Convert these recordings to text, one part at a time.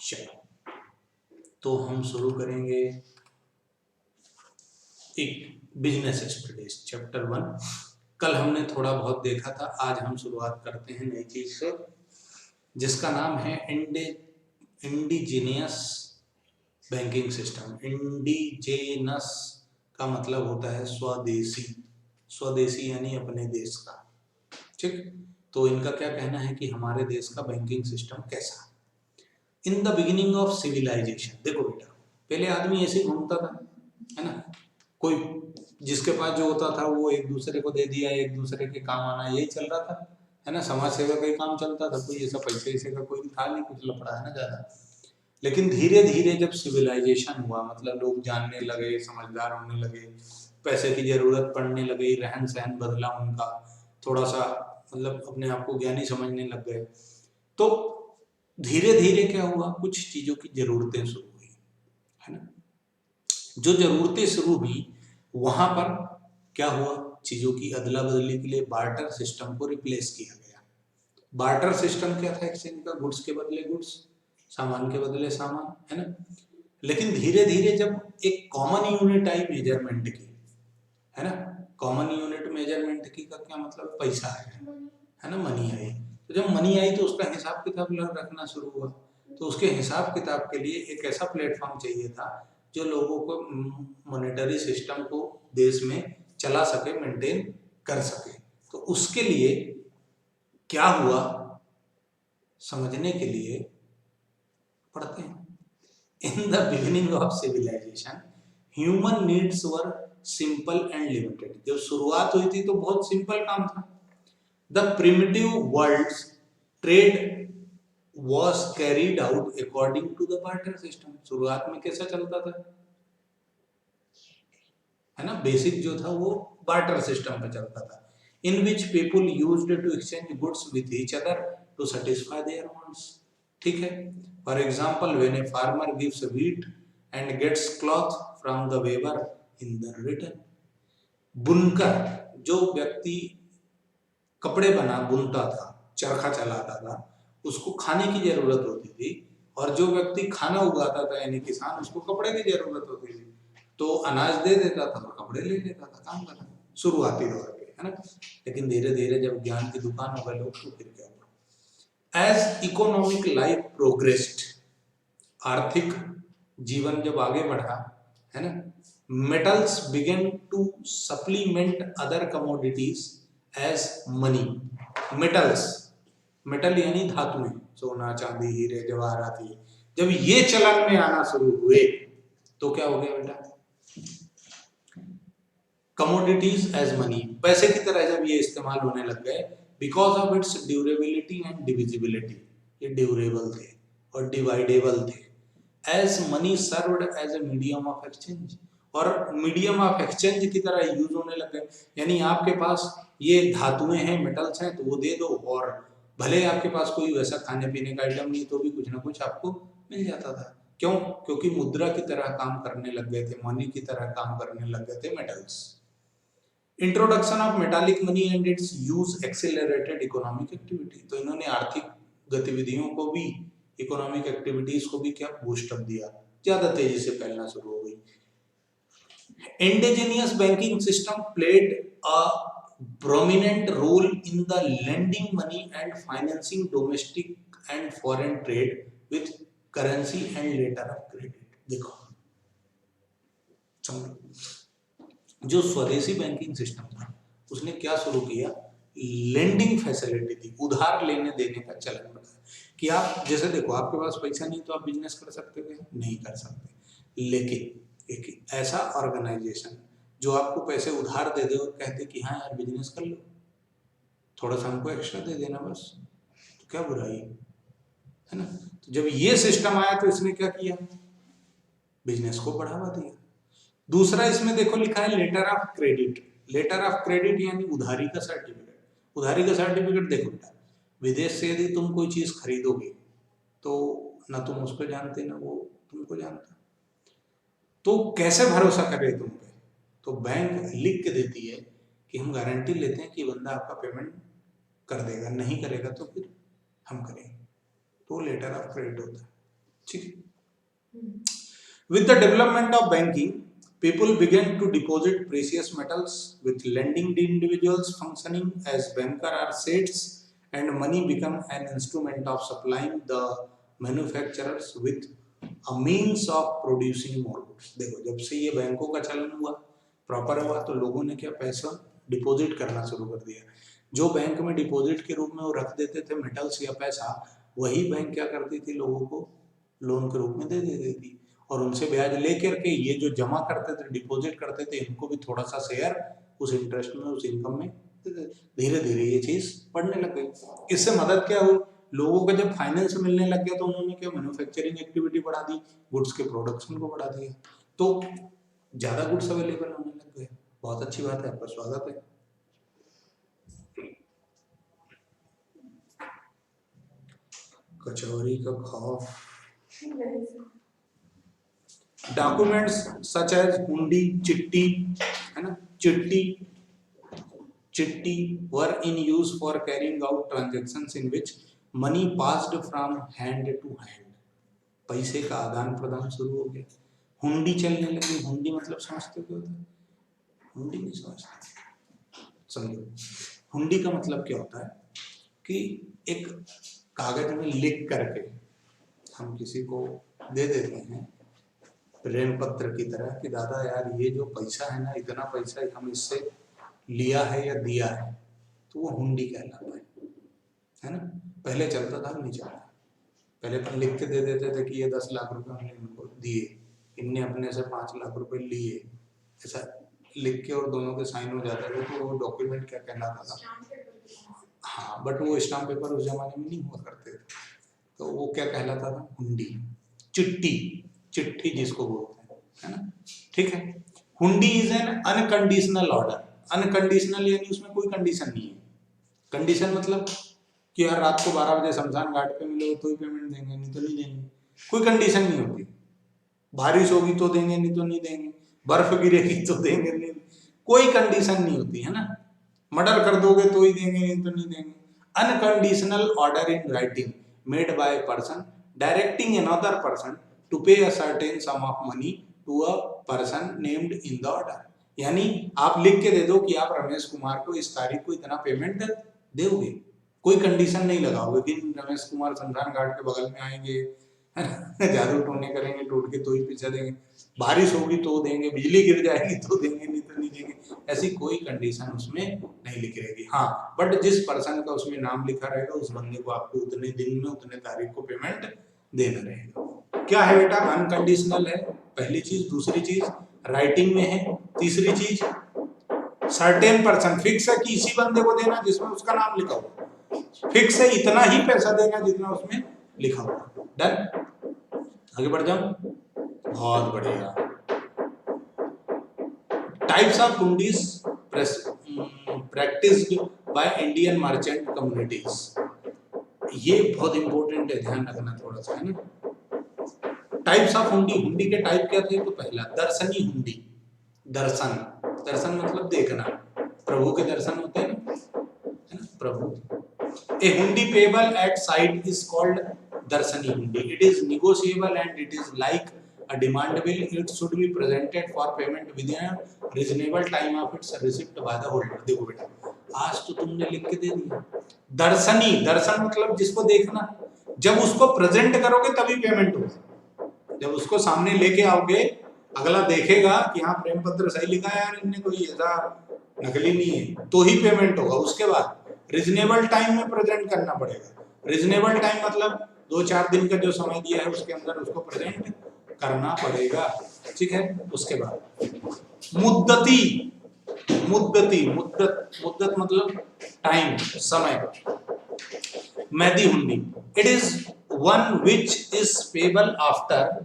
चलो, तो हम शुरू करेंगे एक बिजनेस स्टडीज चैप्टर 1। कल हमने थोड़ा बहुत देखा था, आज हम शुरुआत करते हैं नई चीज से जिसका नाम है इंडिजीनियस बैंकिंग सिस्टम। इंडिजेनस का मतलब होता है स्वदेशी, स्वदेशी यानी अपने देश का। ठीक, तो इनका क्या कहना है कि हमारे देश का बैंकिंग सिस्टम कैसा। In the beginning of civilisation, देखो बेटा, पहले आदमी ऐसे ही घूमता था, है ना, कोई जिसके पास जो होता था वो एक दूसरे को दे दिया, एक दूसरे के काम आना, यही चल रहा था, है ना। समाज सेवा का ही काम चलता था, कोई ऐसा पैसे ऐसे का कोई था नहीं, कुछ लफड़ा, है ना, ज्यादा। लेकिन धीरे धीरे जब सिविलाइजेशन हुआ, मतलब लोग जानने लगे, समझदार होने लगे, पैसे की जरूरत पड़ने लगी, रहन सहन बदला उनका, थोड़ा सा मतलब अपने आप को ज्ञानी समझने लग गए, तो धीरे धीरे क्या हुआ, कुछ चीजों की जरूरतें शुरू हुई, है ना। जो जरूरतें शुरू हुई वहां पर क्या हुआ, चीजों की अदला बदली के लिए बार्टर सिस्टम को रिप्लेस किया गया। बार्टर सिस्टम क्या था, एक्सचेंज का, गुड्स के बदले गुड्स, सामान के बदले सामान, है ना। लेकिन धीरे धीरे जब एक कॉमन यूनिट आई मेजरमेंट की, है ना, कॉमन यूनिट मेजरमेंट की का क्या मतलब, पैसा है ना, मनी आई। तो जब मनी आई तो उसका हिसाब किताब रखना शुरू हुआ, तो उसके हिसाब किताब के लिए एक ऐसा प्लेटफॉर्म चाहिए था जो लोगों को मॉनेटरी सिस्टम को देश में चला सके, मेंटेन कर सके। तो उसके लिए क्या हुआ, समझने के लिए पढ़ते हैं। In the beginning of civilisation human needs were simple and limited. जब शुरुआत हुई थी तो बहुत सिंपल काम था। The primitive world's trade was carried out according to the barter system। शुरुआत में कैसा चलता था, है ना, बेसिक जो था वो बार्टर सिस्टम पे चलता था, in which people used to exchange goods with each other to satisfy their wants. ठीक है, for example when a farmer gives wheat and gets cloth from the weaver in the return. बुनकर, जो व्यक्ति कपड़े बुनता था, चरखा चलाता था, उसको खाने की जरूरत होती थी, और जो व्यक्ति खाना उगाता था यानी किसान, उसको कपड़े की जरूरत होती थी, तो अनाज दे देता था और कपड़े ले लेता था, काम करना, शुरुआती दौर पे, है ना। लेकिन धीरे धीरे जब ज्ञान की दुकान हो गए लोग, तो फिर क्या हुआ, एज इकोनॉमिक लाइफ प्रोग्रेस्ड, आर्थिक जीवन जब आगे बढ़ा, है ना, metals began to supplement other commodities as money. Metals, metal यानी धातुएं, सोना चांदी हीरे जवाहरात, जब ये चलन में आना शुरू हुए तो क्या हो गया बेटा, कमोडिटीज एज मनी, पैसे की तरह जब ये इस्तेमाल होने लग गए, because of its durability and divisibility, ये ड्यूरेबल थे और डिवाइडेबल थे। As money served as a medium of exchange, और मीडियम ऑफ एक्सचेंज की तरह यूज होने लग गए, यानी आपके पास ये धातुएं हैं, मेटल्स हैं, तो वो दे दो, और भले आपके पास कोई वैसा खाने पीने का आइटम नहीं तो भी कुछ ना कुछ आपको मिल जाता था। क्यों, क्योंकि मुद्रा की तरह काम करने लग गए थे, मनी की तरह काम करने लग गए थे metals. Introduction of metallic money and it's use accelerated economic activity, तो इन्होंने आर्थिक गतिविधियों को भी, इकोनॉमिक एक्टिविटीज को भी क्या बूस्ट अप दिया, ज्यादा तेजी से फैलना शुरू हो गई। Indigenous banking system played a prominent role in the lending money and financing domestic and foreign trade with currency and letter of credit। देखो समझो, जो स्वदेशी बैंकिंग सिस्टम था उसने क्या शुरू किया, लेंडिंग फैसिलिटी थी, उधार लेने देने का चलन बढ़ा, कि आप जैसे देखो, आपके पास पैसा नहीं तो आप बिजनेस कर सकते हो, नहीं कर सकते, लेकिन एक ऐसा ऑर्गेनाइजेशन जो आपको पैसे उधार दे दे और कहते कि हाँ यार बिजनेस कर लो, थोड़ा सा हमको एक्स्ट्रा दे देना बस, तो क्या बुराई है ना। तो जब ये सिस्टम आया तो इसने क्या किया, बिजनेस को बढ़ावा दिया। दूसरा इसमें देखो लिखा है letter of credit. Letter of credit यानी उधारी का सर्टिफिकेट। उधारी का सर्टिफिकेट देखो बेटा, विदेश से यदि तुम कोई चीज खरीदोगे तो ना तुम उसको जानते ना वो तुमको जानता, तो कैसे भरोसा करे तुम पे, तो बैंक लिख के देती है कि हम गारंटी लेते हैं कि बंदा आपका पेमेंट कर देगा, नहीं करेगा तो फिर हम करेंगे, तो लेटर ऑफ क्रेडिट होता है। ठीक है। With the development of banking, people began to deposit precious metals with lending the individuals functioning as banker or sets, and money became an instrument of supplying the manufacturers with a means of producing more goods. देखो जब से ये बैंकों का चलन हुआ, proper हुआ, तो लोगों ने क्या पैसा डिपॉजिट करना शुरू कर दिया। जो बैंक में डिपॉजिट के रूप में वो रख देते थे मेटल्स या पैसा, वही बैंक क्या करती थी, लोगों को लोन के रूप में दे देती थी, और उनसे ब्याज लेकर के ये जो जमा करते थे, डिपॉजिट करते थे, इनको भी थोड़ा सा शेयर उस इंटरेस्ट में, उस इनकम में। धीरे धीरे ये चीज बढ़ने लग गई। इससे मदद क्या हुई, लोगों को जब फाइनेंस मिलने लग गया तो उन्होंने क्या मैन्युफैक्चरिंग एक्टिविटी बढ़ा दी, गुड्स के प्रोडक्शन को बढ़ा दिया, तो ज्यादा गुड्स अवेलेबल होने लग गए। बहुत अच्छी बात है, आपका स्वागत है। कचौरी का खौफ। डॉक्यूमेंट्स सच एज हुंडी, चिट्टी, है ना, चिट्टी were in use for carrying out transactions in which money passed from hand to hand. पैसे का आदान प्रदान शुरू हो गया, हुंडी चलने लगी। हुंडी मतलब समझते हो क्या होता है? हुंडी नहीं समझते, समझो। हुंडी का मतलब क्या होता है कि एक कागज में लिख करके हम किसी को दे देते हैं प्रेम पत्र की तरह कि दादा यार ये जो पैसा है ना, इतना पैसा हम इससे लिया है या दिया है, तो वो हुंडी कहलाता है ना। पहले चलता था, नहीं चलता। पहले अपन लिख के दे देते थे कि ये 10 लाख रुपए हमने इनको दिए, इनने अपने से 5 लाख रुपए लिए, ऐसा लिख के और दोनों के साइन हो जाते थे, तो वो डॉक्यूमेंट क्या कहलाता था? हाँ, बट वो स्टाम्प पेपर उस जमाने में नहीं हुआ करते थे, तो वो क्या कहलाता था? हुंडी। चिट्ठी जिसको बोलते हैं, है ना, ठीक है। हुंडी is an unconditional order. Unconditional यानी उसमें कोई कंडीशन नहीं है। कंडीशन मतलब कि यार रात को 12 बजे शमशान घाट पे मिलोगे तो ही पेमेंट देंगे, नहीं तो नहीं देंगे। कोई कंडीशन नहीं होती। बारिश होगी तो देंगे, नहीं तो नहीं देंगे। बर्फ गिरेगी तो देंगे, नहीं, कोई कंडीशन नहीं होती, है ना। मर्डर कर दोगे तो ही देंगे, नहीं तो नहीं देंगे। Unconditional order in writing made by person directing another person to pay a certain sum of money to a person named in the order. यानी आप लिख के दे दो कि आप रमेश कुमार को इस तारीख को इतना पेमेंट दोगे, कोई कंडीशन नहीं लगाओगे कि रमेश कुमार शमशान घाट के बगल में आएंगे, जादू टोने करेंगे, टूट के तो ही पैसा देंगे, बारिश होगी तो देंगे, बिजली गिर जाएगी तो देंगे, नहीं तो नहीं देंगे। ऐसी कोई कंडीशन उसमें नहीं लिखी रहेगी। हाँ, बट जिस पर्सन का उसमें नाम लिखा रहेगा उस बंदे को आपको उतने दिन में उतने तारीख को पेमेंट देना रहेगा। क्या है बेटा? अनकंडीशनल है, पहली चीज। दूसरी चीज राइटिंग में है। तीसरी चीज सर्टेन पर्सन, फिक्स है कि इसी बंदे को देना जिसमें उसका नाम लिखा हुआ। फिक्स है, इतना ही पैसा देना जितना उसमें लिखा हुआ। डन? आगे बढ़ जाऊं? बहुत बढ़िया। Types of hundis practised by Indian merchant communities. ये बहुत इंपॉर्टेंट है, ध्यान रखना थोड़ा सा, है ना। टाइप्स ऑफ हुंडी। हुंडी के टाइप क्या थे? तो पहला दर्शनी हुंडी। दर्शन, दर्शन मतलब देखना, प्रभु के दर्शन होते हैं ना, है ना, प्रभु। ए हुंडी payable eight side is called दर्शनी हुंडी। It is negotiable and it is like a demand bill. It should be presented for payment within a reasonable time of its receipt by the holder। देखो बेटा, आज तो तुमने लिख के दे दिया। दर्शनी, दर्शन मतलब जिसको देखना, जब उसको प्रेजेंट करोगे तभी पेमेंट होगा। जब उसको सामने लेके आओगे, अगला देखेगा कि हाँ प्रेम पत्र सही लिखा है यार, इनने कोई ऐसा नकली नहीं है, तो ही पेमेंट होगा। उसके बाद रिजनेबल टाइम में प्रेजेंट करना पड़ेगा। रिजनेबल टाइम मतलब 2-4 दिन का जो समय दिया है उसके अंदर उसको प्रेजेंट करना पड़ेगा, ठीक है। उसके बाद मुद्दती, मुद्दत मतलब टाइम, समय। मैदी हुंडी। It is one which is payable after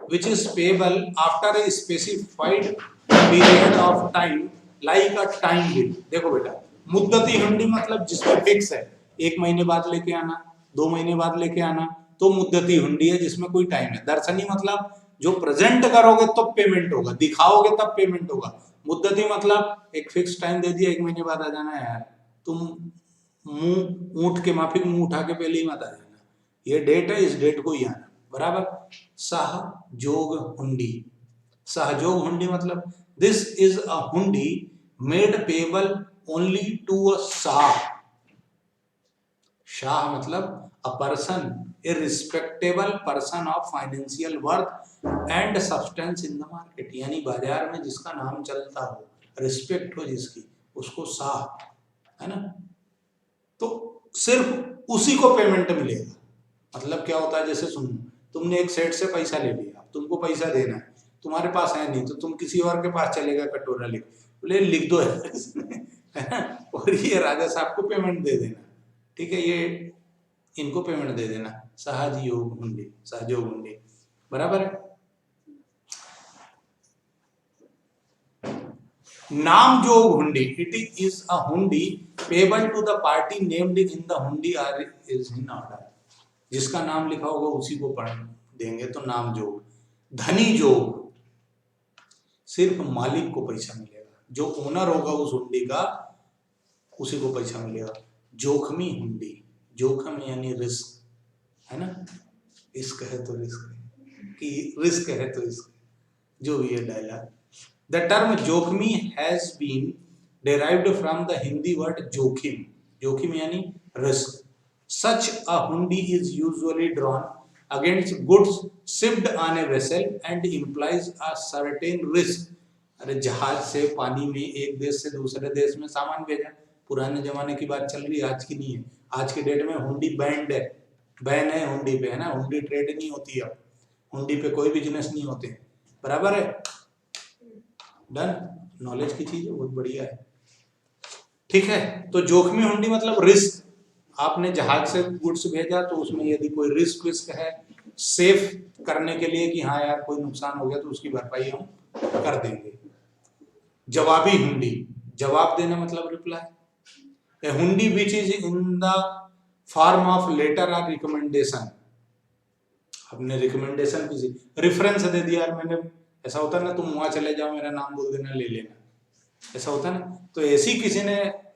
a specified period of time like a time bill। देखो बेटा, मुद्दती हुंडी मतलब जिसमें फिक्स है, 1 महीने बाद लेके आना, 2 महीने बाद लेके आना, तो मुद्दती हुंडी है जिसमें कोई टाइम है। दर्शनी मतलब जो प्रेजेंट करोगे तब पेमेंट होगा, दिखाओगे तब पेमेंट होगा। मुद्दती मतलब एक फिक्स टाइम दे दिया, 1 महीने बाद आ जाना है यार, तुम मुंह ऊँट के माफिक मुंह उठा के पहले ही मत आ जाना, ये डेट है, इस डेट को ही आना, बराबर। सहयोग हुंडी, सहयोग हुंडी मतलब this is a hundi made payable only to a shah. Shah मतलब a person, a respectable person of financial worth and substance in the market, यानी बाजार में जिसका नाम चलता हो, रिस्पेक्ट हो जिसकी, उसको शाह, है ना। तो सिर्फ उसी को पेमेंट मिलेगा। मतलब क्या होता है, जैसे सुनो, तुमने एक सेठ से पैसा ले लिया, तुमको पैसा देना है, तुम्हारे पास है नहीं, तो तुम किसी और के पास चलेगा, कटोरा लिख, बोले लिख दो यार इसमें, है ना, और ये राजा साहब को पेमेंट दे देना, ठीक है, ये इनको पेमेंट दे देना। सहयोग हुंडी, सहयोग हुंडी, बराबर है। नामजोग हुंडी, it is a hundi payable to the party named in the hundi or is in order, जिसका नाम लिखा होगा उसी को पढ़ देंगे, तो नामजोग। धनी जोग, सिर्फ मालिक को पैसा मिलेगा, जो ओनर होगा उस हुंडी का उसी को पैसा मिलेगा। जोखमी हुंडी, जोखम यानी रिस्क, है ना, इश्क है तो रिस्क है, कि रिस्क है तो इश्क, जो भी है dialogue. The term jokhmi has been derived from the Hindi word jokhim, जोखिम यानी risk. Such a hundi is usually drawn against goods shipped on a vessel and implies a certain risk। अरे जहाज से पानी में एक देश से दूसरे देश में सामान भेजा, पुराने जमाने की बात चल रही है, आज की नहीं है। आज के डेट में हुंडी बैंड है, बैन है हुंडी पे, है ना, हुंडी ट्रेड नहीं होती अब, हुंडी पे कोई बिजनेस नहीं होते, बराबर है। डन, नॉलेज की चीज है, बहुत बढ़िया है, ठीक है। तो जोखमी हुंडी मतलब रिस्क, आपने जहाज से गुड्स भेजा तो उसमें यदि कोई रिस्क है, सेफ करने के लिए कि हाँ यार कोई नुकसान हो गया तो उसकी भरपाई हम कर देंगे। जवाबी हुंडी, जवाब देना मतलब reply. A hundi which is in the form of letter और रिकमेंडेशन, आपने रिकमेंडेशन किसी रेफरेंस दे दिया यार मैंने, ऐसा होता है ना, तुम वहां चले जाओ, मेरा नाम बोल देना, ले लेना, ऐसा होता है ना। तो ऐसी किसी ने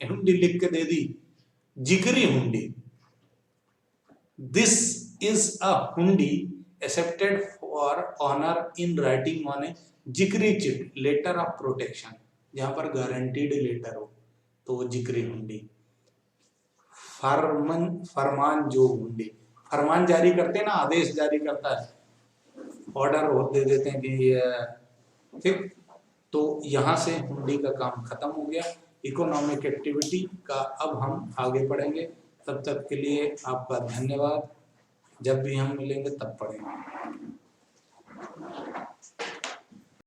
हुंडी लिख के दे दी, जिक्री हुंडी। This is a hundi accepted for honour in writing on a zikri chit, letter of protection, जहां पर गारंटीड लेटर हो तो वो जिक्री हुंडी। फरमान जो हुंडी, फरमान जारी करते हैं ना, आदेश जारी करता है, ऑर्डर दे देते हैं कि ठीक, तो यहाँ से हुंडी का काम खत्म हो गया। इकोनॉमिक एक्टिविटी का अब हम आगे पढ़ेंगे, तब तक के लिए आपका धन्यवाद। जब भी हम मिलेंगे तब पढ़ेंगे।